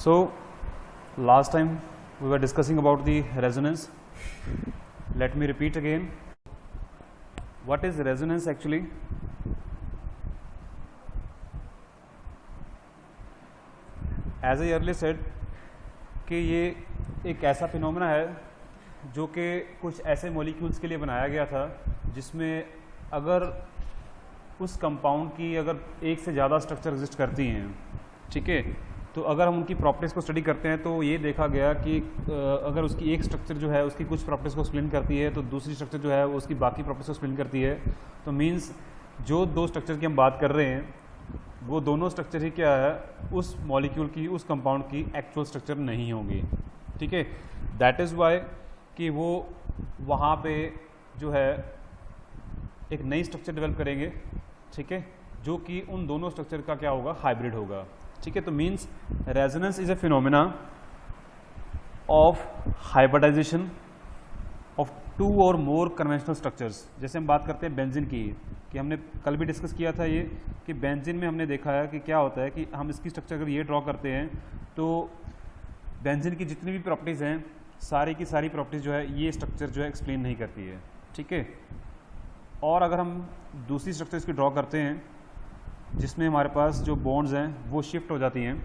So last time we were discussing about the resonance. Let me repeat again. What is resonance actually? As I earlier said कि ये एक ऐसा phenomena है जो कि कुछ ऐसे मॉलिक्यूल्स के लिए बनाया गया था जिसमें अगर उस कंपाउंड की अगर एक से ज़्यादा स्ट्रक्चर एग्जिस्ट करती हैं, ठीक है, तो अगर हम उनकी प्रॉपर्टीज़ को स्टडी करते हैं तो ये देखा गया कि अगर उसकी एक स्ट्रक्चर जो है उसकी कुछ प्रॉपर्टीज़ को एक्सप्लेन करती है तो दूसरी स्ट्रक्चर जो है वो उसकी बाकी प्रॉपर्टीज़ को एक्सप्लेन करती है। तो मीन्स जो दो स्ट्रक्चर की हम बात कर रहे हैं वो दोनों स्ट्रक्चर ही क्या है, उस मॉलिक्यूल की, उस कंपाउंड की एक्चुअल स्ट्रक्चर नहीं होगी, ठीक है। दैट इज़ वाई कि वो वहाँ पे जो है एक नई स्ट्रक्चर डेवलप करेंगे, ठीक है, जो कि उन दोनों स्ट्रक्चर का क्या होगा, हाइब्रिड होगा, ठीक है। तो means resonance is a phenomena of hybridization of two और मोर कन्वेंशनल स्ट्रक्चर्स। जैसे हम बात करते हैं बेंजीन की, कि हमने कल भी डिस्कस किया था ये कि बेंजीन में हमने देखा है कि क्या होता है कि हम इसकी स्ट्रक्चर अगर ये ड्रॉ करते हैं तो बेंजीन की जितनी भी प्रॉपर्टीज़ हैं सारी की सारी प्रॉपर्टीज़ जो है ये स्ट्रक्चर जो है एक्सप्लेन नहीं करती है, ठीक है। और अगर हम दूसरी स्ट्रक्चर इसकी ड्रॉ करते हैं जिसमें हमारे पास जो बॉन्ड्स हैं वो शिफ्ट हो जाती हैं,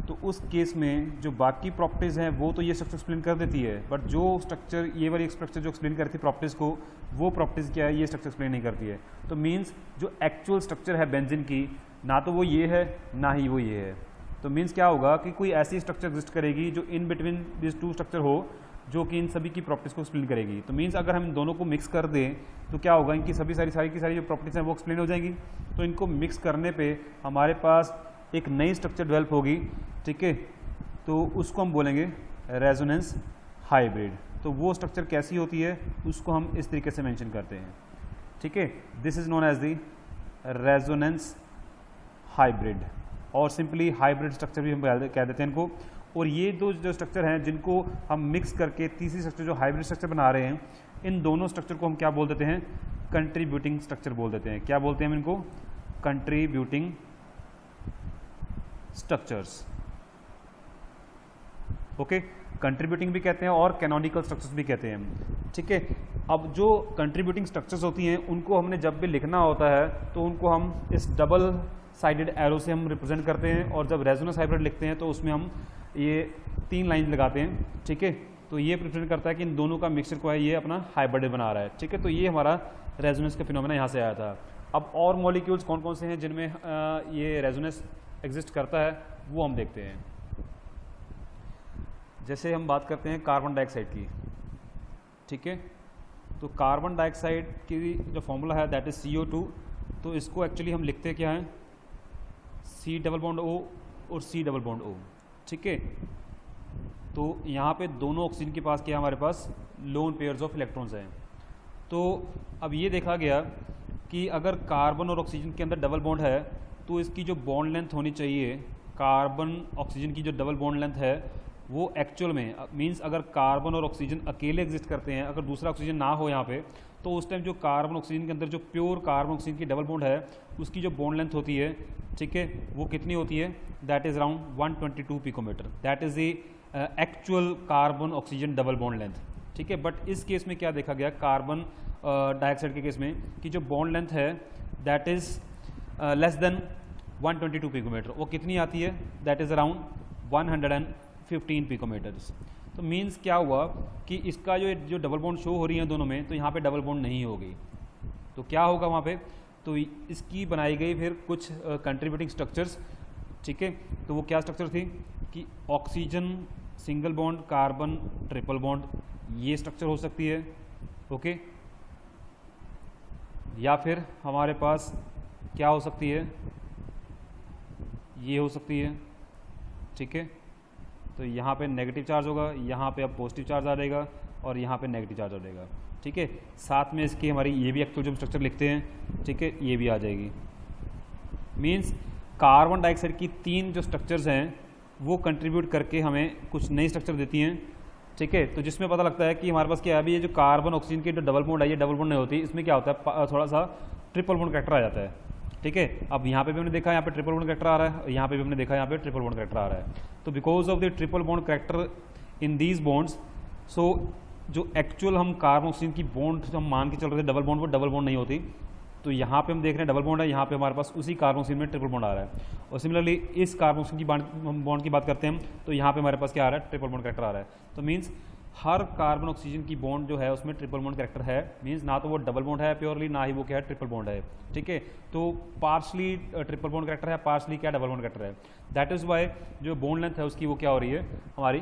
तो उस केस में जो बाकी प्रॉपर्टीज़ हैं वो तो ये स्ट्रक्चर एक्सप्लेन कर देती है, बट जो स्ट्रक्चर ये वाली स्ट्रक्चर जो एक्सप्लेन करती है प्रॉपर्टीज़ को, वो प्रॉपर्टीज़ क्या है, ये स्ट्रक्चर एक्सप्लेन नहीं करती है। तो मीन्स जो एक्चुअल स्ट्रक्चर है बेंजीन की, ना तो वो ये है ना ही वो ये है। तो मीन्स क्या होगा कि कोई ऐसी स्ट्रक्चर एग्जिस्ट करेगी जो in between this two structure हो, जो कि इन सभी की प्रॉपर्टीज़ को एक्सप्लेन करेगी। तो मीन्स अगर हम इन दोनों को मिक्स कर दें तो क्या होगा, इनकी सभी सारी की सारी जो प्रॉपर्टीज़ हैं वो एक्सप्लेन हो जाएंगी। तो इनको मिक्स करने पे हमारे पास एक नई स्ट्रक्चर डेवलप होगी, ठीक है, तो उसको हम बोलेंगे रेजोनेंस हाइब्रिड। तो वो स्ट्रक्चर कैसी होती है उसको हम इस तरीके से मेंशन करते हैं, ठीक है। This is known as the resonance hybrid, और सिंपली हाइब्रिड स्ट्रक्चर भी हम कह देते हैं इनको। और ये दो जो स्ट्रक्चर हैं जिनको हम मिक्स करके तीसरी स्ट्रक्चर जो हाइब्रिड स्ट्रक्चर बना रहे हैं, इन दोनों स्ट्रक्चर को हम क्या बोल देते हैं, कंट्रीब्यूटिंग स्ट्रक्चर बोल देते हैं। क्या बोलते हैं हम इनको, कंट्रीब्यूटिंग स्ट्रक्चर्स, ओके। कंट्रीब्यूटिंग भी कहते हैं और कैनोनिकल स्ट्रक्चर्स भी कहते हैं, ठीक है। अब जो कंट्रीब्यूटिंग स्ट्रक्चर्स होती हैं उनको हमने जब भी लिखना होता है तो उनको हम इस डबल साइडेड एरो से हम रिप्रेजेंट करते हैं, और जब रेजोनेंस हाइब्रिड लिखते हैं तो उसमें हम ये 3 लाइन लगाते हैं, ठीक है। तो ये रिप्रेजेंट करता है कि इन दोनों का मिक्सचर को है ये अपना हाइब्रिड बना रहा है, ठीक है। तो ये हमारा रेजोनेंस का फिनोमेना यहाँ से आया था। अब और मॉलिक्यूल्स कौन कौन से हैं जिनमें ये रेजोनेंस एग्जिस्ट करता है वो हम देखते हैं। जैसे हम बात करते हैं कार्बन डाइऑक्साइड की, ठीक है। तो कार्बन डाइऑक्साइड की जो फॉर्मूला है दैट इज CO2। तो इसको एक्चुअली हम लिखते क्या हैं, C डबल बॉन्ड O और C डबल बॉन्ड O, ठीक है। तो यहाँ पे दोनों ऑक्सीजन के पास क्या, हमारे पास लोन पेयर्स ऑफ इलेक्ट्रॉन्स हैं। तो अब ये देखा गया कि अगर कार्बन और ऑक्सीजन के अंदर डबल बॉन्ड है तो इसकी जो बॉन्ड लेंथ होनी चाहिए, कार्बन ऑक्सीजन की जो डबल बॉन्ड लेंथ है वो एक्चुअल में मींस अगर कार्बन और ऑक्सीजन अकेले एग्जिस्ट करते हैं, अगर दूसरा ऑक्सीजन ना हो यहाँ पे, तो उस टाइम जो कार्बन ऑक्सीजन के अंदर जो प्योर कार्बन ऑक्सीजन की डबल बॉन्ड है उसकी जो बॉन्ड लेंथ होती है, ठीक है, वो कितनी होती है, that is around 122 picometre. That is the actual carbon oxygen double bond length, ठीक है। बट इस केस में क्या देखा गया, कार्बन डाइऑक्साइड के केस में, कि जो बॉन्ड लेंथ है that is less than 122 picometre. वो कितनी आती है, दैट इज़ अराउंड 115 पिकोमीटर्स। तो मीन्स क्या हुआ कि इसका जो डबल बॉन्ड शो हो रही है दोनों में, तो यहाँ पे डबल बॉन्ड नहीं होगी, तो क्या होगा वहाँ पे, तो इसकी बनाई गई फिर कुछ कंट्रीब्यूटिंग स्ट्रक्चर्स, ठीक है। तो वो क्या स्ट्रक्चर थी कि oxygen single bond, carbon triple bond, ये स्ट्रक्चर हो सकती है, ओके। या फिर हमारे पास क्या हो सकती है, ये हो सकती है, ठीक है। तो यहाँ पे नेगेटिव चार्ज होगा, यहाँ पे अब पॉजिटिव चार्ज आ जाएगा और यहाँ पे नेगेटिव चार्ज आ जाएगा, ठीक है। साथ में इसकी हमारी ये भी एक्चुअल जो स्ट्रक्चर लिखते हैं, ठीक है, ये भी आ जाएगी। मीन्स कार्बन डाइऑक्साइड की 3 जो स्ट्रक्चर्स हैं वो कंट्रीब्यूट करके हमें कुछ नई स्ट्रक्चर देती हैं, ठीक है। तो जिसमें पता लगता है कि हमारे पास क्या है, अभी ये जो कार्बन ऑक्सीजन की जो डबल बॉन्ड है, ये डबल बॉन्ड नहीं होती, इसमें क्या होता है, थोड़ा सा ट्रिपल बॉन्ड कैरेक्टर आ जाता है, ठीक है। अब यहाँ पे भी हमने देखा यहाँ पे ट्रिपल बॉन्ड कैरेक्टर आ रहा है, यहाँ पे भी हमने देखा यहाँ पे ट्रिपल बॉन्ड कैरेक्टर आ रहा है। तो because of the triple bond character in these bonds, so जो एक्चुअल हम कार्बन ऑक्सीजन की बॉन्ड हम मान के चल रहे थे डबल बॉन्ड, वो डबल बॉन्ड नहीं होती। तो यहाँ पे हम देख रहे हैं डबल बॉन्ड है, यहाँ पे हमारे पास उसी कार्बन ऑक्सीजन में ट्रिपल बॉन्ड आ रहा है। और सिमिलरली इस कार्बन ऑक्सीजन की बॉन्ड की बात करते हैं तो यहाँ पे हमारे पास क्या आ रहा है, ट्रिपल बॉन्ड कैरेक्टर आ रहा है। तो मीन्स हर कार्बन ऑक्सीजन की बॉन्ड जो है उसमें ट्रिपल बॉन्ड कैरेक्टर है। मीन्स ना तो वो डबल बॉन्ड है प्योरली, ना ही वो क्या है ट्रिपल बॉन्ड है, ठीक है। तो पार्शली ट्रिपल बॉन्ड कैरेक्टर है, पार्शली क्या डबल बॉन्ड कैरेक्टर है। दैट इज़ वाई जो बॉन्ड लेंथ है उसकी वो क्या हो रही है, हमारी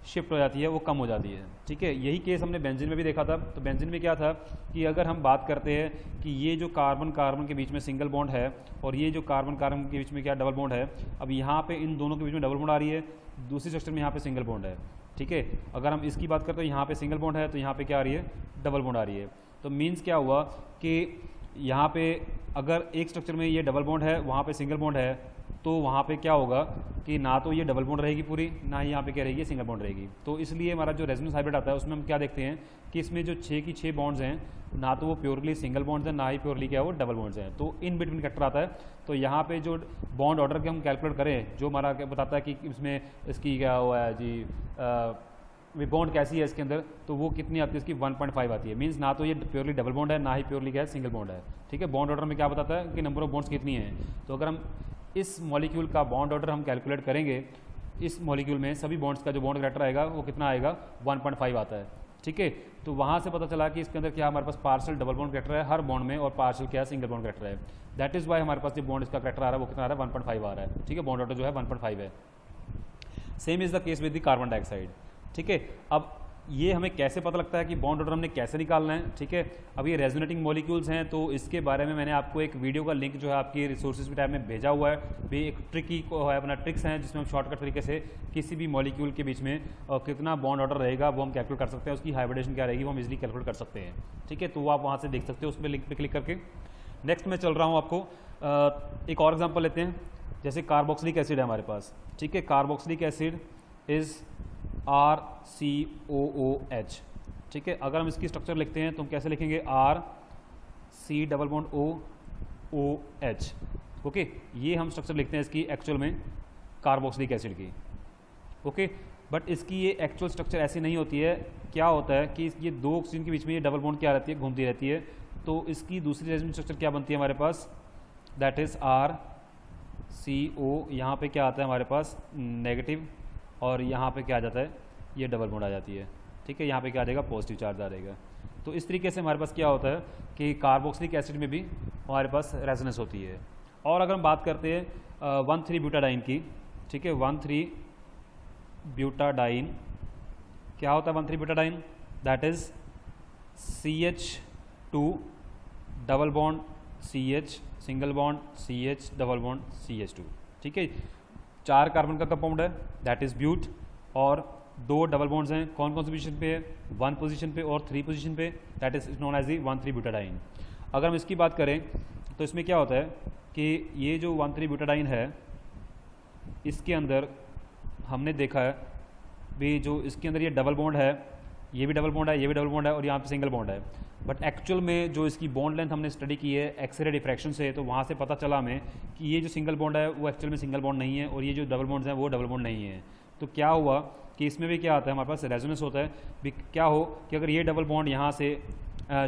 शिफ्ट हो जाती है, वो कम हो जाती है, ठीक है। यही केस हमने बेंजीन में भी देखा था। तो बेंजीन में क्या था कि अगर हम बात करते हैं कि ये जो कार्बन कार्बन के बीच में सिंगल बॉन्ड है और ये जो कार्बन कार्बन के बीच में क्या डबल बॉन्ड है, अब यहाँ पे इन दोनों के बीच में डबल बॉन्ड आ रही है, दूसरी स्ट्रक्चर में यहाँ पे सिंगल बॉन्ड है, ठीक है। अगर हम इसकी बात करते हैं यहाँ पे सिंगल बॉन्ड है, तो यहाँ पे क्या आ रही है, डबल बॉन्ड आ रही है। तो मीन्स क्या हुआ कि यहाँ पे अगर एक स्ट्रक्चर में ये डबल बॉन्ड है, वहाँ पे सिंगल बॉन्ड है, तो वहाँ पे क्या होगा कि ना तो ये डबल बॉन्ड रहेगी पूरी, ना ही यहाँ पे क्या रहेगी, सिंगल बॉन्ड रहेगी। तो इसलिए हमारा जो रेजोनेंस हाइब्रिड आता है उसमें हम क्या देखते हैं कि इसमें जो 6 की 6 बॉन्ड्स हैं, ना तो वो प्योरली सिंगल बॉन्ड्स हैं, ना ही प्योरली क्या वो डबल बॉन्ड्स हैं। तो इन बिटवीन कैरेक्टर आता है। तो यहाँ पे जो बॉन्ड ऑर्डर के हम कैलकुलेट करें, जो हमारा क्या बताता है कि इसमें इसकी क्या हुआ है जी बॉन्ड कैसी है इसके अंदर, तो वो कितनी आती है, इसकी 1.5 आती है। मीन्स ना तो ये प्योरली डबल बॉन्ड है, ना ही प्योरली क्या है सिंगल बॉन्ड है, ठीक है। बॉन्ड ऑर्डर में क्या बताता है कि नंबर ऑफ बॉन्ड्स कितनी है। तो अगर हम इस मॉलिक्यूल का बॉन्ड ऑर्डर हम कैलकुलेट करेंगे, इस मॉलिक्यूल में सभी बॉन्ड्स का जो बॉन्ड कैरेक्टर आएगा वो कितना आएगा, 1.5 आता है, ठीक है। तो वहाँ से पता चला कि इसके अंदर क्या हमारे पास पार्शियल डबल बॉन्ड कैरेक्टर है हर बॉन्ड में, और पार्शियल क्या है सिंगल बॉन्ड कैरेक्टर है। दैट इज़ वाई हमारे पास जो बॉन्ड इसका कैरेक्टर आ रहा है वो कितना आ रहा है, 1.5 आ रहा है, ठीक है। बॉन्ड ऑर्डर जो है 1.5 है। Same is the case with the carbon dioxide, ठीक है। अब ये हमें कैसे पता लगता है कि बॉन्ड ऑर्डर हमने कैसे निकालना है, ठीक है। अब ये रेजोनेटिंग मॉलिक्यूल्स हैं, तो इसके बारे में मैंने आपको एक वीडियो का लिंक जो है आपकी रिसोर्सेज के टाइम में भेजा हुआ है। भी एक ट्रिकी को है अपना ट्रिक्स हैं जिसमें हम शॉर्टकट तरीके से किसी भी मॉलिक्यूल के बीच में कितना बॉन्ड ऑर्डर रहेगा वो हम कैलकुलेट कर सकते हैं, उसकी हाइब्रिडेशन क्या रहेगी वो हम इजीली कैलकुलेट कर सकते हैं, ठीक है। तो वो आप वहाँ से देख सकते हो उस पर लिंक पर क्लिक करके। नेक्स्ट मैं चल रहा हूँ आपको एक और एग्जाम्पल लेते हैं। जैसे कार्बोक्सिलिक एसिड है हमारे पास, ठीक है। कार्बोक्सिलिक एसिड इज़ RCOOH, ठीक है। अगर हम इसकी स्ट्रक्चर लिखते हैं तो हम कैसे लिखेंगे, RC⋅OOH, ओके। ये हम स्ट्रक्चर लिखते हैं इसकी एक्चुअल में कार्बोक्सिलिक एसिड की, ओके। बट इसकी ये एक्चुअल स्ट्रक्चर ऐसी नहीं होती है। क्या होता है कि ये दो ऑक्सीजन के बीच में ये डबल बॉन्ड क्या रहती है, घूमती रहती है। तो इसकी दूसरी रेजोनेंस स्ट्रक्चर क्या बनती है हमारे पास, दैट इज़ RCO। यहाँ पे क्या आता है हमारे पास, नेगेटिव, और यहाँ पे क्या आ जाता है, ये डबल बॉन्ड आ जाती है, ठीक है। यहाँ पे क्या आ जाएगा, पॉजिटिव चार्ज आ जाएगा। तो इस तरीके से हमारे पास क्या होता है कि कार्बोक्सिलिक एसिड में भी हमारे पास रेजोनेंस होती है। और अगर हम बात करते हैं 1,3-ब्यूटाडाइन की, ठीक है। 1,3-ब्यूटाडाइन क्या होता है, one three butadiene that is CH2 double bond CH single bond CH double bond CH2, ठीक है। 4 कार्बन का कंपाउंड है दैट इज़ ब्यूट, और 2 डबल बॉन्ड्स हैं। कौन कौन सी पोजीशन पे है, 1 पोजीशन पे और 3 पोजीशन पे, that is known as the one three butadiene. अगर हम इसकी बात करें तो इसमें क्या होता है कि ये जो 1,3-ब्यूटाडाइन है इसके अंदर हमने देखा है भी जो इसके अंदर ये डबल बॉन्ड है, ये भी डबल बॉन्ड है, ये भी डबल बॉन्ड है, और यहाँ पे सिंगल बॉन्ड है। बट एक्चुअल में जो इसकी बॉन्ड लेंथ हमने स्टडी की है एक्सरे डिफ्रैक्शन से, तो वहाँ से पता चला हमें कि ये जो सिंगल बॉन्ड है वो एक्चुअल में सिंगल बॉन्ड नहीं है, और ये जो डबल बॉन्ड्स हैं वो डबल बॉन्ड नहीं है। तो क्या हुआ कि इसमें भी क्या आता है हमारे पास, रेजोनेंस होता है। भी क्या हो कि अगर ये डबल बॉन्ड यहाँ से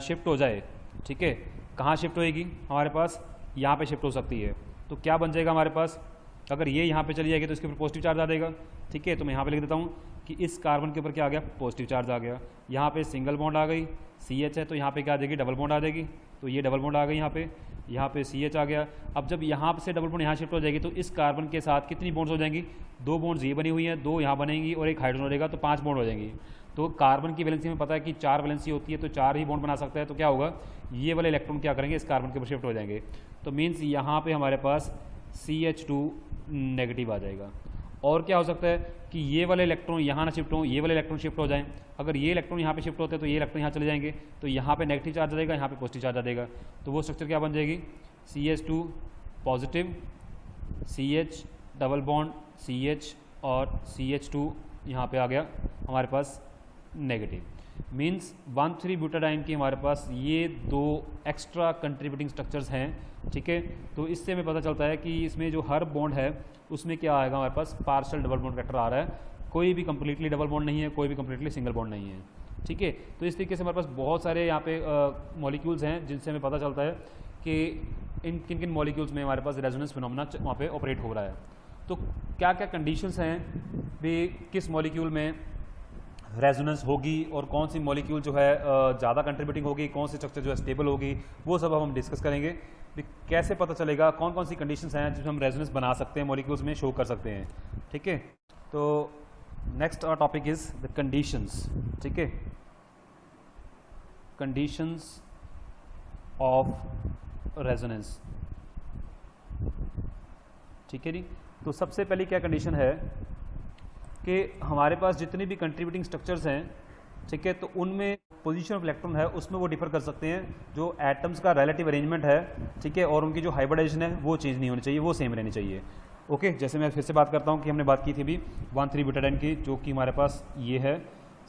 शिफ्ट हो जाए, ठीक है, कहाँ शिफ्ट होएगी हमारे पास, यहाँ पे शिफ्ट हो सकती है। तो क्या बन जाएगा हमारे पास, अगर ये यहाँ पे चली जाएगी तो इसके ऊपर पॉजिटिव चार्ज आ जाएगा, ठीक है। तो मैं यहाँ पे लिख देता हूँ कि इस कार्बन के ऊपर क्या आ गया, पॉजिटिव चार्ज आ गया। यहाँ पे सिंगल बॉन्ड आ गई, CH है, तो यहाँ पे क्या आ जाएगी, डबल बॉन्ड आ जाएगी। तो ये डबल बॉन्ड आ गई यहाँ पे CH आ गया। अब जब यहाँ से डबल बॉन्ड यहाँ शिफ्ट हो जाएगी तो इस कार्बन के साथ कितनी बॉन्ड्स हो जाएंगी, 2 बॉन्ड्स ये बनी हुई हैं, 2 यहाँ बनेंगी और एक हाइड्रोजन रहेगा, तो 5 बॉन्ड हो जाएंगी। तो कार्बन की वैलेंसी में पता है कि 4 वैलेंसी होती है, तो 4 ही बॉन्ड बना सकता है। तो क्या होगा, ये वाले इलेक्ट्रॉन क्या करेंगे, इस कार्बन के ऊपर शिफ्ट हो जाएंगे। तो मीन्स यहाँ पे हमारे पास CH2 नेगेटिव आ जाएगा। और क्या हो सकता है कि ये वाले इलेक्ट्रॉन यहाँ ना शिफ्ट हो, ये वाले इलेक्ट्रॉन शिफ्ट हो जाएं। अगर ये इलेक्ट्रॉन यहाँ पे शिफ्ट होते हैं तो ये इलेक्ट्रॉन यहाँ चले जाएंगे, तो यहाँ पे नेगेटिव चार्ज आ जाएगा, यहाँ पे पॉजिटिव चार्ज आ जाएगा। तो वो स्ट्रक्चर क्या बन जाएगी, CH2 positive, CH double bond CH और CH2 यहाँ पे आ गया हमारे पास नेगेटिव। मीन्स 1,3 ब्यूटाडाइन की हमारे पास ये 2 एक्स्ट्रा कंट्रीब्यूटिंग स्ट्रक्चर्स हैं, ठीक है। तो इससे हमें पता चलता है कि इसमें जो हर बॉन्ड है उसमें क्या आएगा, हमारे पास पार्शियल डबल बॉन्ड कैरेक्टर आ रहा है, कोई भी कंप्लीटली डबल बॉन्ड नहीं है, कोई भी कंप्लीटली सिंगल बॉन्ड नहीं है, ठीक है। तो इस तरीके से हमारे पास बहुत सारे यहाँ पे मॉलिक्यूल्स हैं जिनसे हमें पता चलता है कि इन किन किन मॉलिक्यूल्स में हमारे पास रेजोनेंस फिनोमेना वहाँ पे ऑपरेट हो रहा है। तो क्या क्या कंडीशंस हैं भी किस मॉलिक्यूल में रेजोनेंस होगी और कौन सी मॉलिक्यूल जो है ज़्यादा कंट्रीब्यूटिंग होगी, कौन सी स्ट्रक्चर जो है स्टेबल होगी, वो सब हम डिस्कस करेंगे। कैसे पता चलेगा कौन कौन सी कंडीशंस हैं जिसमें हम रेजोनेंस बना सकते हैं, मॉलिक्यूल्स में शो कर सकते हैं, ठीक है। तो next topic is the conditions, ठीक है, कंडीशंस ऑफ रेजोनेंस, ठीक है जी। तो सबसे पहली क्या कंडीशन है कि हमारे पास जितने भी कंट्रीब्यूटिंग स्ट्रक्चर्स हैं, ठीक है, तो उनमें पोजीशन ऑफ इलेक्ट्रॉन है उसमें वो डिफर कर सकते हैं, जो एटम्स का रिलेटिव अरेंजमेंट है, ठीक है, और उनकी जो हाइब्रिडाइजेशन है वो चेंज नहीं होनी चाहिए, वो सेम रहनी चाहिए। ओके, जैसे मैं फिर से बात करता हूँ कि हमने बात की थी अभी 1,3 ब्यूटाडाइन की, जो कि हमारे पास ये है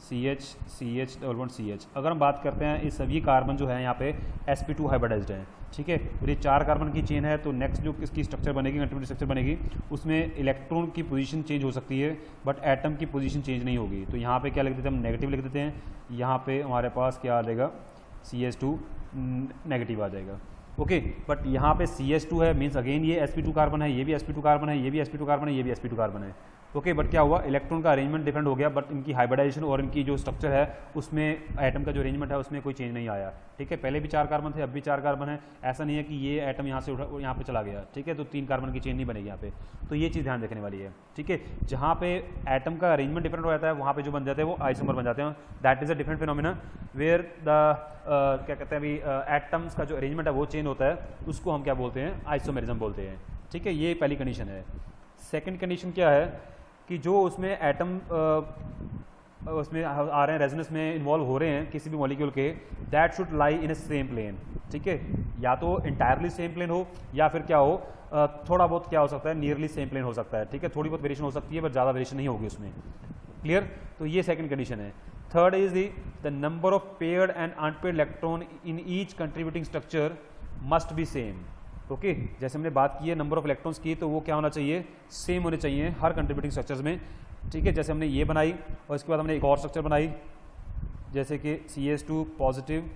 CH डबल बॉन्ड CH। अगर हम बात करते हैं इस सभी कार्बन जो है यहाँ पे sp2 हाइब्रिडाइज्ड है, ठीक है, और ये 4 कार्बन की चेन है, तो नेक्स्ट जो इसकी स्ट्रक्चर बनेगी, कंट्रीब्यूटिव स्ट्रक्चर बनेगी, उसमें इलेक्ट्रॉन की पोजीशन चेंज हो सकती है बट एटम की पोजीशन चेंज नहीं होगी। तो यहाँ पे क्या लिख देते हैं हम, नेगेटिव लिख देते हैं, यहाँ पे हमारे पास क्या आ जाएगा, CH2 नेगेटिव आ जाएगा। ओके, बट यहाँ पे CH2 है, मीन्स अगेन ये sp2 कार्बन है, ये भी sp2 कार्बन है, ये भी sp2 कार्बन है, ये भी sp2 कार्बन है। ओके, बट क्या हुआ, इलेक्ट्रॉन का अरेंजमेंट डिफरेंट हो गया, बट इनकी हाइब्रिडाइजेशन और इनकी जो स्ट्रक्चर है उसमें एटम का जो अरेंजमेंट है उसमें कोई चेंज नहीं आया, ठीक है। पहले भी 4 कार्बन थे, अब भी 4 कार्बन है, ऐसा नहीं है कि ये एटम यहाँ से उठा यहाँ पे चला गया, ठीक है, तो 3 कार्बन की चेन नहीं बनेगी यहाँ पे। तो ये चीज़ ध्यान रखने वाली है, ठीक है। जहाँ पे एटम का अरेंजमेंट डिफरेंट हो जाता है वहाँ पे जो बन जाते हैं वो आइसोमर बन जाते हैं। That is a different phenomena where the क्या कहते हैं अभी एटम्स का जो अरेंजमेंट है वो चेंज होता है, उसको हम क्या बोलते हैं, आइसोमेरिज्म बोलते हैं, ठीक है। ये पहली कंडीशन है। सेकेंड कंडीशन क्या है कि जो उसमें एटम उसमें आ रहे हैं, रेजोनेंस में इन्वॉल्व हो रहे हैं किसी भी मॉलिक्यूल के, that should lie in a same plane, ठीक है। या तो इंटायरली सेम प्लेन हो या फिर क्या हो, थोड़ा बहुत क्या हो सकता है, नियरली सेम प्लेन हो सकता है, ठीक है। थोड़ी बहुत वेरिएशन हो सकती है बट ज़्यादा वेरिएशन नहीं होगी उसमें, क्लियर। तो ये सेकंड कंडीशन है। Third is the number of paired and unpaired electron in each contributing structure must be same. Okay, जैसे हमने बात की है नंबर ऑफ इलेक्ट्रॉन्स की, तो वो क्या होना चाहिए, सेम होने चाहिए हर कंट्रीब्यूटिंग स्ट्रक्चर्स में, ठीक है। जैसे हमने ये बनाई और इसके बाद हमने एक और स्ट्रक्चर बनाई, जैसे कि CH2 positive,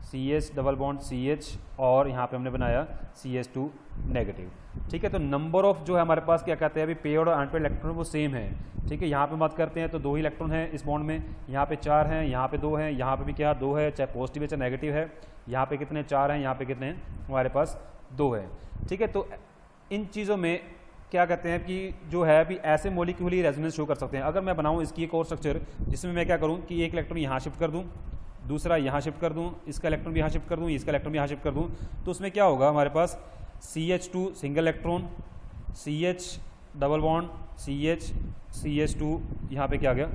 CH double bond CH, और यहाँ पे हमने बनाया CH2 नेगेटिव, ठीक है। तो नंबर ऑफ जो है हमारे पास क्या कहते हैं अभी पेयर्ड और अनपेयर्ड इलेक्ट्रॉन वो सेम है, ठीक है। यहाँ पे बात करते हैं तो 2 ही इलेक्ट्रॉन हैं इस बॉन्ड में, यहाँ पे 4 हैं, यहाँ पे 2 हैं, यहाँ पे भी क्या 2 है, चाहे पॉजिटिव है चाहे नेगेटिव है। यहाँ पे कितने 4 हैं, यहाँ पे कितने हैं, हमारे पास 2 है, ठीक है। तो इन चीज़ों में क्या कहते हैं कि जो है अभी ऐसे मॉलिक्यूल ही रेजोनेंस शो कर सकते हैं। अगर मैं बनाऊँ इसकी एक और स्ट्रक्चर जिसमें मैं क्या करूँ कि एक इलेक्ट्रॉन यहाँ शिफ्ट कर दूँ, दूसरा यहाँ शिफ्ट कर दूँ, इसका इलेक्ट्रॉन भी यहाँ शिफ्ट कर दूँ, इसका इलेक्ट्रॉन भी यहाँ शिफ्ट कर दूँ, तो उसमें क्या होगा, हमारे पास CH2 single electron, CH double bond CH, CH2, यहाँ पे क्या आ गया,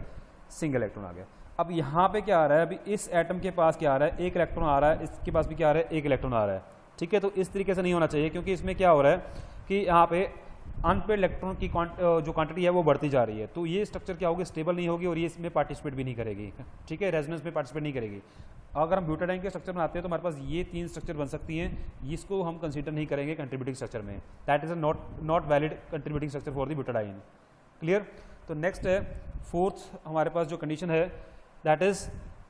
सिंगल इलेक्ट्रॉन आ गया। अब यहाँ पे क्या आ रहा है, अभी इस एटम के पास क्या आ रहा है, एक इलेक्ट्रॉन आ रहा है, इसके पास भी क्या आ रहा है, एक इलेक्ट्रॉन आ रहा है, ठीक है। तो इस तरीके से नहीं होना चाहिए, क्योंकि इसमें क्या हो रहा है कि यहाँ पे अनपेयर्ड इलेक्ट्रॉन की जो क्वांटिटी है वो बढ़ती जा रही है। तो ये स्ट्रक्चर क्या होगी, स्टेबल नहीं होगी और ये इसमें पार्टिसिपेट भी नहीं करेगी, ठीक है, रेजोनेंस में पार्टिसिपेट नहीं करेगी। अगर हम ब्यूटाडाइन के स्ट्रक्चर बनाते हैं तो हमारे पास ये 3 स्ट्रक्चर बन सकती हैं, इसको हम कंसीडर नहीं करेंगे कंट्रीब्यूटिंग स्ट्रक्चर में, that is not valid contributing structure for the butadiene, clear. तो नेक्स्ट है फोर्थ हमारे पास जो कंडीशन है, दैट इज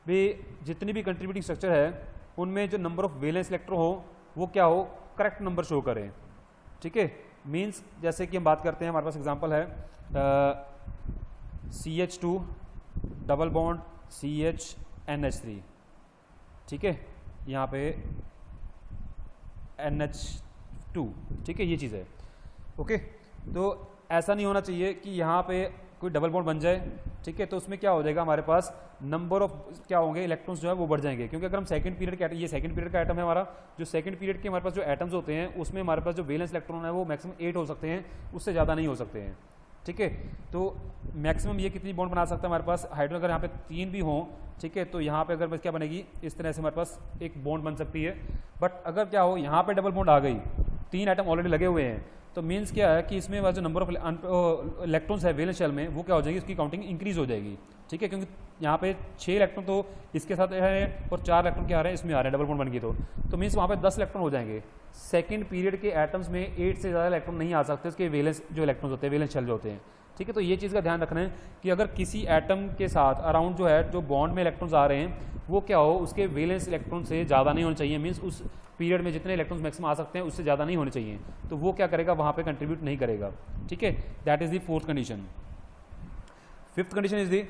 भी जितनी भी कंट्रीब्यूटिंग स्ट्रक्चर है उनमें जो नंबर ऑफ वैलेंस इलेक्ट्रॉन हो वो क्या हो, करेक्ट नंबर शो करें, ठीक है। मीन्स जैसे कि हम बात करते हैं, हमारे पास एग्जांपल है CH2 double bond CH NH3, ठीक है, यहाँ पे NH2, ठीक है, ये चीज़ है। ओके, तो ऐसा नहीं होना चाहिए कि यहाँ पे कोई डबल बॉन्ड बन जाए, ठीक है। तो उसमें क्या हो जाएगा, हमारे पास नंबर ऑफ क्या होंगे, इलेक्ट्रॉन्स जो है वो बढ़ जाएंगे, क्योंकि अगर हम सेकंड पीरियड का, ये सेकंड पीरियड का एटम है हमारा, जो सेकंड पीरियड के हमारे पास जो एटम्स होते हैं उसमें हमारे पास जो वैलेंस इलेक्ट्रॉन है वो मैक्सिमम 8 हो सकते हैं, उससे ज़्यादा नहीं हो सकते हैं, ठीक है। तो मैक्सिमम ये कितनी बॉन्ड बना सकता है हमारे पास, हाइड्रोजन अगर यहाँ पे 3 भी हों, ठीक है, तो यहाँ पे अगर बस क्या बनेगी, इस तरह से हमारे पास एक बॉन्ड बन सकती है। बट अगर क्या हो, यहाँ पे डबल बॉन्ड आ गई, 3 एटम ऑलरेडी लगे हुए हैं, तो मीन्स क्या है कि इसमें जो नंबर ऑफ इलेक्ट्रॉन्स है वैलेंस शेल में वो क्या हो जाएगी, उसकी काउंटिंग इंक्रीज हो जाएगी, ठीक है, क्योंकि यहाँ पे 6 इलेक्ट्रॉन तो इसके साथ है और 4 इलेक्ट्रॉन क्या आ रहे हैं, इसमें आ रहे हैं, डबल बॉन्ड बन गई तो मीन्स वहाँ पे 10 इलेक्ट्रॉन हो जाएंगे। सेकंड पीरियड के एटम्स में 8 से ज़्यादा इलेक्ट्रॉन नहीं आ सकते, उसके वैलेंस जो इलेक्ट्रॉन होते हैं, वैलेंस शेल जो होते हैं। ठीक है, तो ये चीज़ का ध्यान रखना है कि अगर किसी एटम के साथ अराउंड जो है जो बॉन्ड में इलेक्ट्रॉन्स आ रहे हैं वो क्या हो, उसके वैलेंस इलेक्ट्रॉन से ज़्यादा नहीं होने चाहिए, मीन्स उस पीरियड में जितने इलेक्ट्रॉन्स मैक्सिमम आ सकते हैं उससे ज़्यादा नहीं होने चाहिए, तो वो क्या करेगा, वहाँ पे कंट्रीब्यूट नहीं करेगा। ठीक है, that is the fourth condition. Fifth condition is the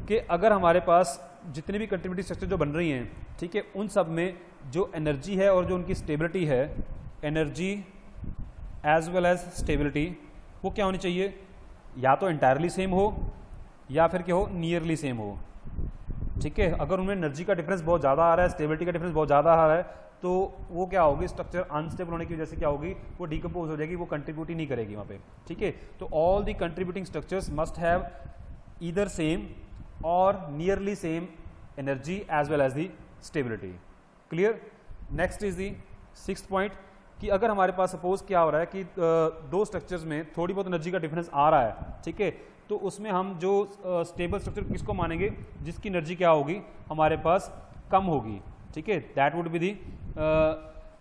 कि अगर हमारे पास जितने भी कंट्रीब्यूटिंग स्ट्रक्चर जो बन रही हैं, ठीक है, उन सब में जो एनर्जी है और जो उनकी स्टेबिलिटी है, energy as well as stability, वो क्या होनी चाहिए, या तो इंटायरली सेम हो या फिर क्या हो, नियरली सेम हो। ठीक है, अगर उनमें एनर्जी का डिफरेंस बहुत ज़्यादा आ रहा है, स्टेबिलिटी का डिफरेंस बहुत ज़्यादा आ रहा है, तो वो क्या होगी, स्ट्रक्चर अनस्टेबल होने की वजह से क्या होगी, वो डिकम्पोज हो जाएगी, वो कंट्रीब्यूट ही नहीं करेगी वहाँ पे। ठीक है, तो all the contributing structures must have either same or nearly same energy as well as the stability. Clear. Next is the sixth point कि अगर हमारे पास सपोज क्या हो रहा है कि दो स्ट्रक्चर्स में थोड़ी बहुत एनर्जी का डिफरेंस आ रहा है, ठीक है, तो उसमें हम जो स्टेबल स्ट्रक्चर किसको मानेंगे, जिसकी एनर्जी क्या होगी, हमारे पास कम होगी। ठीक है, that would be the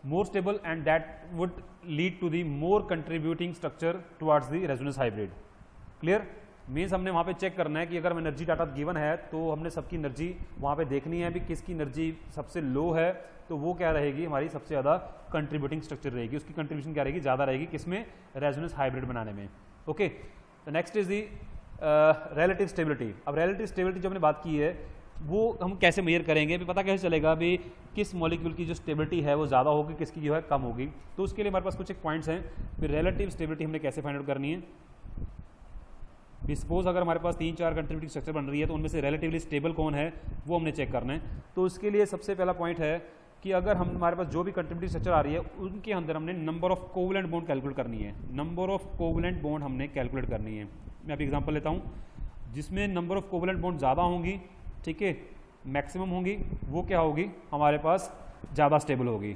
more stable and that would lead to the more contributing structure towards the resonance hybrid. Clear. Means हमने वहाँ पे चेक करना है कि अगर एनर्जी डाटा गिवन है तो हमने सबकी एनर्जी वहाँ पे देखनी है भी किसकी एनर्जी सबसे लो है, तो वो क्या रहेगी, हमारी सबसे ज़्यादा कंट्रीब्यूटिंग स्ट्रक्चर रहेगी, उसकी कंट्रीब्यूशन क्या रहेगी, ज़्यादा रहेगी किसमें, रेजोनेंस हाइब्रिड बनाने में। ओके, तो next is the relative stability. अब रिलेटिव स्टेबिलिटी जो हमने बात की है वो हम कैसे मेजर करेंगे, भी पता कैसे चलेगा भी किस मॉलिक्यूल की जो स्टेबिलिटी है वो ज़्यादा होगी, किसकी जो है कम होगी। तो उसके लिए हमारे पास कुछ एक पॉइंट्स हैं, फिर रिलेटिव स्टेबिलिटी हमने कैसे फाइंड आउट करनी है। भी सपोज अगर हमारे पास 3-4 कंट्रीब्यूटिंग स्ट्रक्चर बन रही है तो उनमें से रिलेटिवली स्टेबल कौन है वो हमने चेक करना है। तो उसके लिए सबसे पहला पॉइंट है कि अगर हमारे पास जो भी कंट्रीब्यूटिंग स्ट्रक्चर आ रही है उनके अंदर हमने number of covalent bond calculate करनी है, नंबर ऑफ कोवलेंट बॉन्ड हमने कैलकुलेट करनी है। मैं अभी एग्जांपल लेता हूँ, जिसमें नंबर ऑफ कोवलेंट बॉन्ड ज़्यादा होंगी, ठीक है, मैक्सिमम होंगी, वो क्या होगी, हमारे पास ज़्यादा स्टेबल होगी।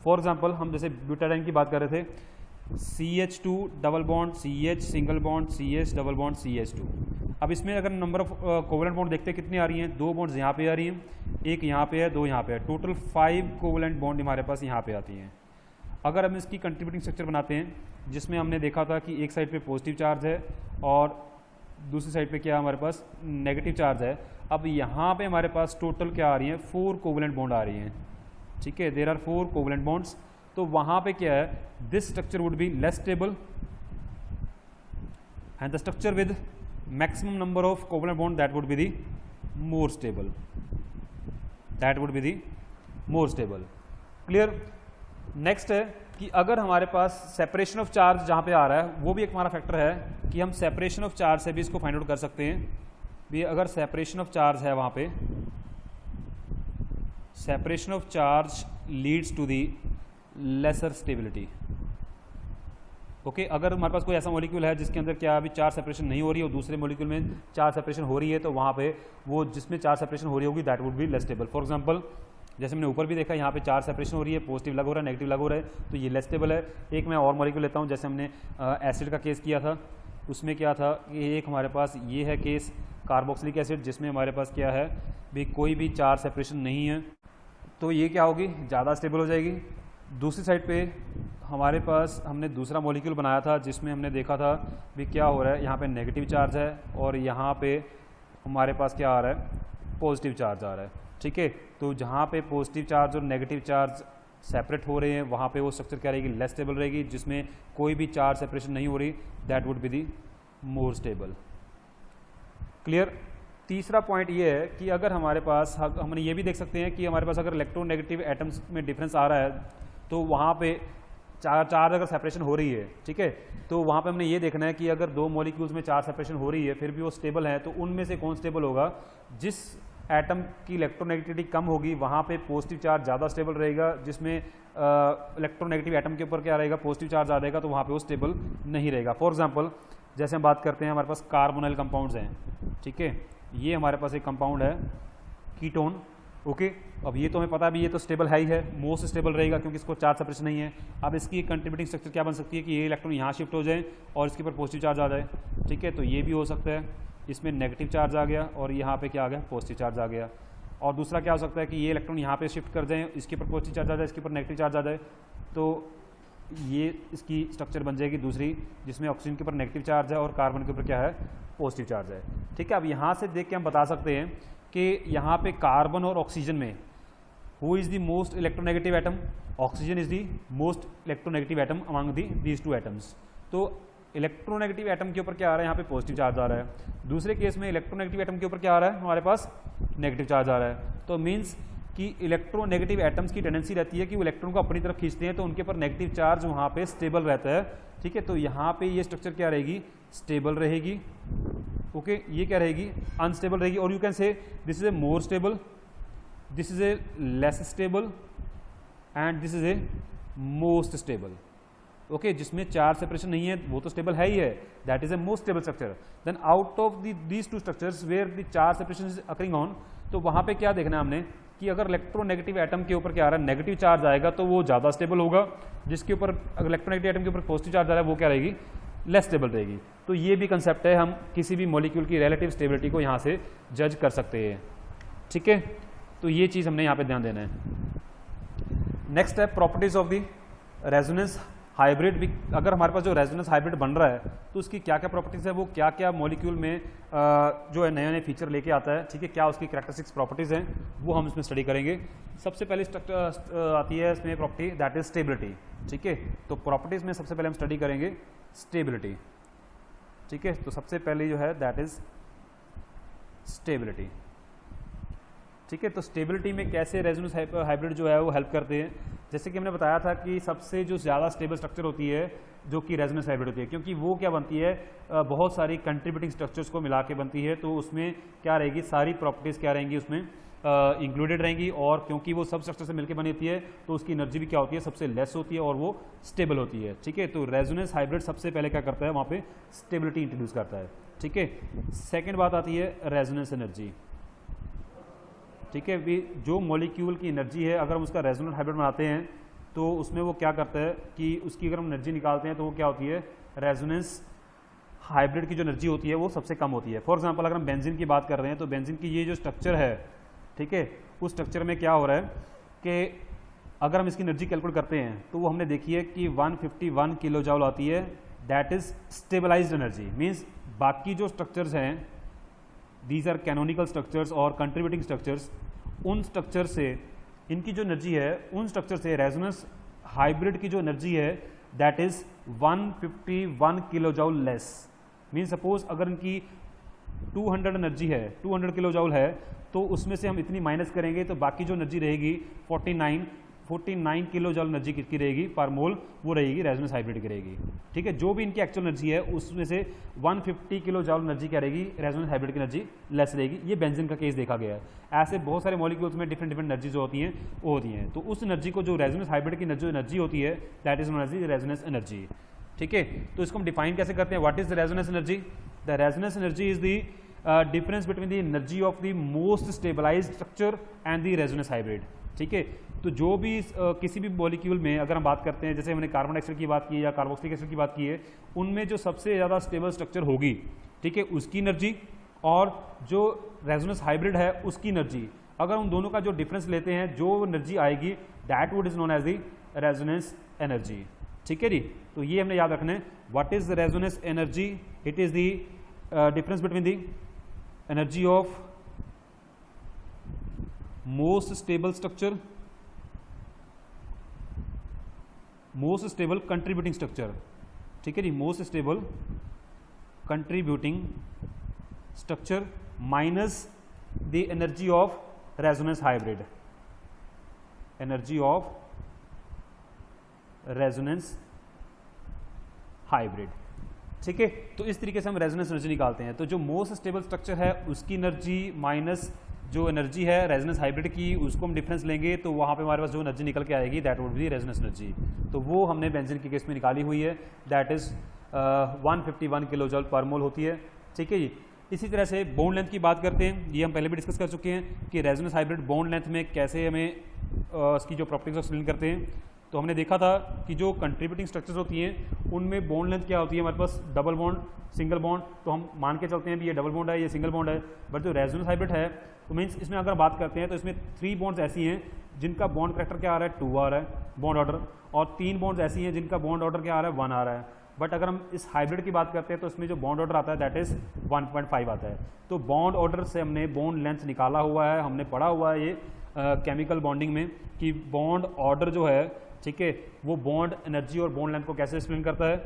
फॉर एग्जाम्पल हम जैसे ब्यूटाडाइन की बात कर रहे थे, CH2 double bond CH single bond CH double bond CH2। अब इसमें अगर नंबर ऑफ कोवलेंट बॉन्ड देखते हैं कितनी आ रही हैं, 2 बॉन्ड्स यहाँ पे आ रही हैं, एक यहाँ पे है, 2 यहाँ पे है, टोटल 5 कोवलेंट बॉन्ड हमारे पास यहाँ पे आती हैं। अगर हम इसकी कंट्रीब्यूटिंग स्ट्रक्चर बनाते हैं जिसमें हमने देखा था कि एक साइड पे पॉजिटिव चार्ज है और दूसरी साइड पे क्या हमारे पास नेगेटिव चार्ज है। अब यहाँ पे हमारे पास टोटल क्या आ रही है, 4 कोवलेंट बॉन्ड आ रही हैं। ठीक है, देयर आर 4 कोवलेंट बॉन्ड्स। तो वहाँ पे क्या है, this structure would be less stable and the structure with maximum number of covalent bond that would be the more stable, that would be the more stable. Clear. Next है कि अगर हमारे पास separation of charge जहाँ पे आ रहा है वो भी एक हमारा फैक्टर है कि हम सेपरेशन ऑफ चार्ज से भी इसको फाइंड आउट कर सकते हैं। भी अगर सेपरेशन ऑफ चार्ज है वहाँ पे, separation of charge leads to the lesser stability. Okay, अगर हमारे पास कोई ऐसा मॉलिक्यूल है जिसके अंदर क्या अभी चार्ज सेपरेशन नहीं हो रही है और दूसरे मॉलिक्यूल में चार्ज सेपरेशन हो रही है, तो वहाँ पे वो जिसमें चार्ज सेपरेशन हो रही होगी that would be less stable. For example जैसे हमने ऊपर भी देखा, यहाँ पे चार्ज सेपरेशन हो रही है, पॉजिटिव लग हो रहा है, नेगेटिव लग हो रहा है, तो ये लेस स्टेबल है। एक मैं और मॉलिक्यूल लेता हूँ, जैसे हमने एसिड का केस किया था, उसमें क्या था, एक हमारे पास ये है केस कार्बोक्सिलिक एसिड, जिसमें हमारे पास क्या है भी कोई भी चार्ज सेपरेशन नहीं है, तो ये क्या होगी, ज़्यादा स्टेबल हो जाएगी। दूसरी साइड पे हमारे पास हमने दूसरा मॉलिक्यूल बनाया था जिसमें हमने देखा था भी क्या हो रहा है, यहाँ पे नेगेटिव चार्ज है और यहाँ पे हमारे पास क्या आ रहा है, पॉजिटिव चार्ज आ रहा है। ठीक है, तो जहाँ पे पॉजिटिव चार्ज और नेगेटिव चार्ज सेपरेट हो रहे हैं वहाँ पे वो स्ट्रक्चर क्या रहेगी, लेस स्टेबल रहेगी। जिसमें कोई भी चार्ज सेपरेशन नहीं हो रही that would be the more stable. Clear. तीसरा पॉइंट ये है कि अगर हमारे पास, हमने ये भी देख सकते हैं कि हमारे पास अगर इलेक्ट्रोनेगेटिव एटम्स में डिफरेंस आ रहा है तो वहाँ पे चार्ज अगर सेपरेशन हो रही है, ठीक है, तो वहाँ पे हमने ये देखना है कि अगर 2 मॉलिक्यूल्स में चार्ज सेपरेशन हो रही है फिर भी वो स्टेबल है, तो उनमें से कौन स्टेबल होगा, जिस एटम की इलेक्ट्रोनेगेटिविटी कम होगी वहाँ पे पॉजिटिव चार्ज ज़्यादा स्टेबल रहेगा, जिसमें इलेक्ट्रोनेगेटिव एटम के ऊपर क्या रहेगा, पॉजिटिव चार्ज आ जाएगा, तो वहाँ पे वो स्टेबल नहीं रहेगा। फॉर एग्जांपल जैसे हम बात करते हैं, हमारे पास कार्बोनाइल कंपाउंड्स हैं, ठीक है, ये हमारे पास एक कंपाउंड है कीटोन। ओके, अब ये तो हमें पता है भी ये तो स्टेबल है ही है, मोस्ट स्टेबल रहेगा क्योंकि इसको चार्ज सेपरेशन नहीं है। अब इसकी कंट्रीब्यूटिंग स्ट्रक्चर क्या बन सकती है कि ये इलेक्ट्रॉन यहाँ शिफ्ट हो जाए और इसके ऊपर पॉजिटिव चार्ज आ जाए। ठीक है, तो ये भी हो सकता है। इसमें नेगेटिव चार्ज आ गया और यहाँ पे क्या आ गया, पॉजिटिव चार्ज आ गया। और दूसरा क्या हो सकता है कि ये इलेक्ट्रॉन यहाँ पे शिफ्ट कर जाए, इसके ऊपर पॉजिटिव चार्ज आ जाए, इसके ऊपर नेगेटिव चार्ज आ जाए, तो ये इसकी स्ट्रक्चर बन जाएगी दूसरी, जिसमें ऑक्सीजन के ऊपर नेगेटिव चार्ज है और कार्बन के ऊपर क्या है, पॉजिटिव चार्ज है। ठीक है, अब यहाँ से देख के हम बता सकते हैं कि यहाँ पे कार्बन और ऑक्सीजन में who is the most electronegative atom, oxygen is the most electronegative atom among these two atoms. तो इलेक्ट्रोनेगेटिव एटम के ऊपर क्या आ रहा है, यहाँ पे पॉजिटिव चार्ज आ रहा है। दूसरे केस में इलेक्ट्रोनेगेटिव एटम के ऊपर क्या आ रहा है, हमारे पास नेगेटिव चार्ज आ रहा है। तो मीन्स कि इलेक्ट्रोनेगेटिव एटम्स की टेंडेंसी रहती है कि वो इलेक्ट्रॉन को अपनी तरफ खींचते हैं, तो उनके ऊपर नेगेटिव चार्ज वहाँ पे स्टेबल रहता है। ठीक है, तो यहाँ पे ये स्ट्रक्चर क्या रहेगी, स्टेबल रहेगी। ओके, ये क्या रहेगी, अनस्टेबल रहेगी। और you can say this is a more stable, this is a less stable and this is a most stable. Okay, जिसमें चार्ज सेपरेशन नहीं है वो तो स्टेबल है ही है, that is a most stable structure. Then out of these two structures where the charge separation is occurring on, तो वहाँ पे क्या देखना है हमने कि अगर इलेक्ट्रोनेगेटिव एटम के ऊपर क्या आ रहा है, नेगेटिव चार्ज आएगा तो वो ज़्यादा स्टेबल होगा, जिसके ऊपर अगर इलेक्ट्रोनेगेटिव एटम के ऊपर पॉजिटिव चार्ज आ रहा है वो क्या रहेगी, लेस स्टेबल रहेगी। तो ये भी कंसेप्ट है, हम किसी भी मॉलिक्यूल की रिलेटिव स्टेबिलिटी को यहाँ से जज कर सकते हैं। ठीक है, तो ये चीज़ हमने यहाँ पे ध्यान देना है। नेक्स्ट है properties of the resonance hybrid. अगर हमारे पास जो रेजोनेंस हाइब्रिड बन रहा है तो उसकी क्या क्या प्रॉपर्टीज़ है, वो क्या क्या मॉलिक्यूल में जो है नए नए फीचर लेके आता है। ठीक है, क्या उसकी कैरेक्टरिस्टिक्स प्रॉपर्टीज़ हैं वो हम इसमें स्टडी करेंगे। सबसे पहले आती है इसमें प्रॉपर्टी दैट इज स्टेबिलिटी। ठीक है, तो प्रॉपर्टीज़ में सबसे पहले हम स्टडी करेंगे स्टेबिलिटी। ठीक है, तो सबसे पहले जो है दैट इज स्टेबिलिटी। ठीक है, तो स्टेबिलिटी में कैसे रेजोनेंस हाइब्रिड जो है वो हेल्प करते हैं। जैसे कि हमने बताया था कि सबसे जो ज़्यादा स्टेबल स्ट्रक्चर होती है जो कि रेजोनेंस हाइब्रिड होती है, क्योंकि वो क्या बनती है, बहुत सारी कंट्रीब्यूटिंग स्ट्रक्चर्स को मिला के बनती है, तो उसमें क्या रहेगी, सारी प्रॉपर्टीज़ क्या रहेंगी उसमें इंक्लूडेड रहेंगी। और क्योंकि वो सब स्ट्रक्चर से मिलकर बनी होती है तो उसकी एनर्जी भी क्या होती है, सबसे लेस होती है और वो स्टेबल होती है। ठीक है, तो रेजोनेंस हाइब्रिड सबसे पहले क्या करता है, वहाँ पे स्टेबिलिटी इंट्रोड्यूस करता है। ठीक है, सेकेंड बात आती है रेजोनेंस एनर्जी। ठीक है, भी जो मॉलिक्यूल की एनर्जी है अगर हम उसका रेजोनेंस हाइब्रिड बनाते हैं तो उसमें वो क्या करता है कि उसकी अगर हम एनर्जी निकालते हैं तो वो क्या होती है, रेजोनेंस हाइब्रिड की जो एनर्जी होती है वो सबसे कम होती है। फॉर एग्जांपल अगर हम बेंजीन की बात कर रहे हैं तो बेंजीन की ये जो स्ट्रक्चर है, ठीक है, उस स्ट्रक्चर में क्या हो रहा है कि अगर हम इसकी एनर्जी कैलकुलेट करते हैं तो वो हमने देखी है कि 151 किलो जूल आती है, that is stabilised energy. Means बाकी जो स्ट्रक्चर्स हैं, दीज आर कैनोनिकल स्ट्रक्चर्स और कंट्रीब्यूटिंग स्ट्रक्चर्स, उन स्ट्रक्चर से इनकी जो एनर्जी है, उन स्ट्रक्चर से रेजोनेंस हाइब्रिड की जो एनर्जी है that is 151 kilo joule less. Mean suppose अगर इनकी 200 एनर्जी है, 200 किलो जूल है, तो उसमें से हम इतनी माइनस करेंगे तो बाकी जो एनर्जी रहेगी 49 किलो जूल एनर्जी किसकी रहेगी पर मोल, वो रहेगी रेजोनेंस हाइब्रिड की रहेगी। ठीक है, जो भी इनकी एक्चुअल एनर्जी है उसमें से 150 किलो जूल एनर्जी क्या रहेगी, रेजोनेंस हाइब्रिड की एनर्जी लेस रहेगी। ये बेंजीन का केस देखा गया है। ऐसे बहुत सारे मॉलिक्यूल्स में डिफरेंट एनर्जी जो होती हैं वो होती हैं, तो उस एनर्जी को जो रेजोनेंस हाइब्रिड की जो एनर्जी होती है that is known as the resonance energy. ठीक है, तो इसको हम डिफाइन कैसे करते हैं, what is the resonance energy. The resonance energy is the difference between the energy of the most stabilised structure and the resonance hybrid. ठीक है, तो जो भी किसी भी मॉलिक्यूल में अगर हम बात करते हैं, जैसे हमने कार्बन डाइऑक्साइड की बात की या कार्बोक्सिलिक एसिड की बात की है, उनमें जो सबसे ज़्यादा स्टेबल स्ट्रक्चर होगी, ठीक है, उसकी एनर्जी और जो रेजोनेंस हाइब्रिड है उसकी एनर्जी, अगर उन दोनों का जो डिफरेंस लेते हैं, जो एनर्जी आएगी that would is known as the resonance energy. ठीक है जी, तो ये हमने याद रखना है। What is the resonance energy, it is the difference between the energy of most stable structure, most stable contributing structure. ठीक है जी, most stable contributing structure minus the energy of resonance hybrid, energy of resonance hybrid. ठीक है, तो इस तरीके से हम रेजोनेंस एनर्जी निकालते हैं। तो जो मोस्ट स्टेबल स्ट्रक्चर है उसकी एनर्जी माइनस जो एनर्जी है रेजोनेंस हाइब्रिड की, उसको हम डिफरेंस लेंगे तो वहाँ पे हमारे पास जो एनर्जी निकल के आएगी that would B resonance energy. तो वो हमने बेंजीन के केस में निकाली हुई है, दैट इज 151 किलो जूल पर मोल होती है। ठीक है जी, इसी तरह से बॉन्ड लेंथ की बात करते हैं, ये हम पहले भी डिस्कस कर चुके हैं कि रेजोनेंस हाइब्रिड बॉन्ड लेंथ में कैसे हमें इसकी जो प्रॉपर्टीज एक्सप्लेन करते हैं। तो हमने देखा था कि जो कंट्रीब्यूटिंग स्ट्रक्चर्स होती हैं उनमें बॉन्ड लेंथ क्या होती है हमारे पास, डबल बॉन्ड, सिंगल बॉन्ड, तो हम मान के चलते हैं भी ये डबल बॉन्ड है, ये सिंगल बॉन्ड है। बट जो रेजोनेंस हाइब्रिड है तो मीन्स इसमें अगर बात करते हैं तो इसमें 3 बॉन्ड्स ऐसी हैं जिनका बॉन्ड करेक्टर क्या आ रहा है, 2 आ रहा है बॉन्ड ऑर्डर, और 3 बॉन्ड्स ऐसी हैं जिनका बॉन्ड ऑर्डर क्या आ रहा है, 1 आ रहा है। बट अगर हम इस हाइब्रिड की बात करते हैं तो इसमें जो बॉन्ड ऑर्डर आता है दैट इज 1.5 आता है। तो बॉन्ड ऑर्डर से हमने बॉन्ड लेंथ निकाला हुआ है, हमने पढ़ा हुआ है ये केमिकल बॉन्डिंग में कि बॉन्ड ऑर्डर जो है, ठीक है, वो बॉन्ड एनर्जी और बॉन्ड लेंथ को कैसे एक्सप्लेन करता है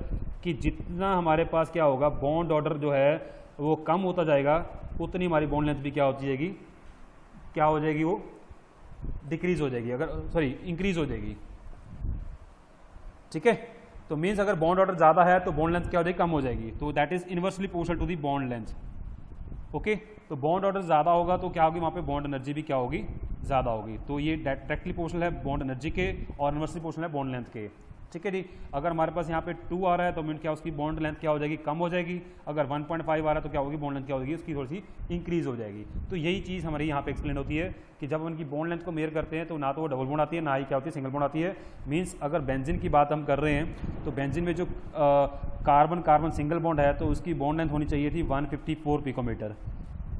कि जितना हमारे पास क्या होगा बॉन्ड ऑर्डर जो है वो कम होता जाएगा उतनी हमारी बॉन्ड लेंथ भी क्या होती जाएगी, क्या हो जाएगी, वो डिक्रीज हो जाएगी, अगर सॉरी इंक्रीज हो जाएगी। ठीक है, तो मीन्स अगर बॉन्ड ऑर्डर ज़्यादा है तो बॉन्ड लेंथ क्या हो जाएगी, कम हो जाएगी। तो that is inversely proportional to the bond length. Okay, तो बॉन्ड ऑर्डर ज़्यादा होगा तो क्या होगी, वहाँ पे बॉन्ड एनर्जी भी क्या होगी, ज़्यादा होगी। तो ये डायरेक्टली प्रोपोर्शनल है बॉन्ड एनर्जी के और इनवर्सली प्रोपोर्शनल है बॉन्ड लेंथ के। ठीक है जी, अगर हमारे पास यहाँ पे 2 आ रहा है तो मीन क्या उसकी बॉन्ड लेंथ क्या हो जाएगी, कम हो जाएगी। अगर 1.5 आ रहा है तो क्या होगी, बॉन्ड लेंथ क्या होगी, उसकी थोड़ी सी इंक्रीज हो जाएगी। तो यही चीज़ हमारी यहाँ पे एक्सप्लेन होती है कि जब उनकी बॉन्ड लेंथ को मेयर करते हैं तो ना तो वो डबल बॉन्ड आती है, ना ही क्या होती है सिंगल बॉन्ड आती है। मीन्स अगर बेंजीन की बात हम कर रहे हैं तो बेंजीन में जो कार्बन कार्बन सिंगल बॉन्ड है तो उसकी बॉन्ड लेंथ होनी चाहिए थी 154 पिकोमीटर।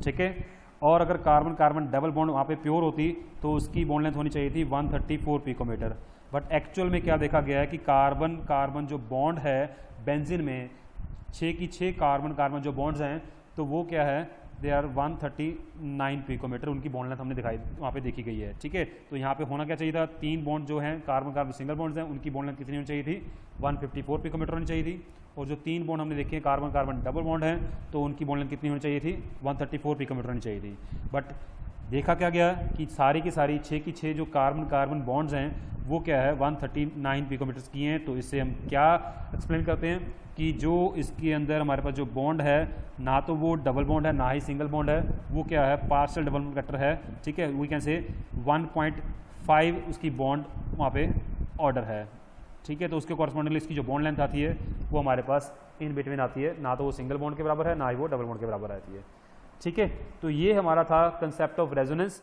ठीक है, और अगर कार्बन कार्बन डबल बॉन्ड वहाँ पे प्योर होती तो उसकी बॉन्ड लेंथ होनी चाहिए थी 134 पिकोमीटर। बट एक्चुअल में क्या देखा गया है कि कार्बन कार्बन जो बॉन्ड है बेंजीन में 6 की 6 कार्बन कार्बन जो बॉन्ड्स हैं तो वो क्या है, दे आर 139 पिकोमीटर, उनकी बॉन्ड लेंथ हमने दिखाई वहाँ पे देखी गई है। ठीक है, तो यहाँ पे होना क्या चाहिए था, 3 बॉन्ड जो हैं कार्बन कार्बन सिंगल बॉन्ड्स हैं उनकी बॉन्ड लेंथ कितनी होनी चाहिए थी, 154 पिकोमीटर होनी चाहिए थी। और जो 3 बॉन्ड हमने देखे हैं कार्बन कार्बन डबल बॉन्ड हैं तो उनकी बॉन्ड लेंथ कितनी होनी चाहिए थी, 134 पिकोमीटर होनी चाहिए थी। बट देखा क्या गया कि सारी की सारी 6 की 6 जो कार्बन कार्बन बॉन्ड्स हैं वो क्या है 139 पिकोमीटर्स की हैं। तो इससे हम क्या एक्सप्लेन करते हैं कि जो इसके अंदर हमारे पास जो बॉन्ड है ना तो वो डबल बॉन्ड है ना ही सिंगल बॉन्ड है, वो क्या है पार्शियल डबल बॉन्ड करेक्टर है। ठीक है, वी कैन से 1.5 उसकी बॉन्ड वहाँ पे ऑर्डर है। ठीक है, तो उसके कॉरस्पॉन्डिंगली इसकी जो बॉन्ड लेंथ आती है वो हमारे पास इन बिटवीन आती है, ना तो वो सिंगल बॉन्ड के बराबर है ना ही वो डबल बॉन्ड के बराबर आती है। ठीक है, तो ये हमारा था कंसेप्ट ऑफ रेजोनेंस।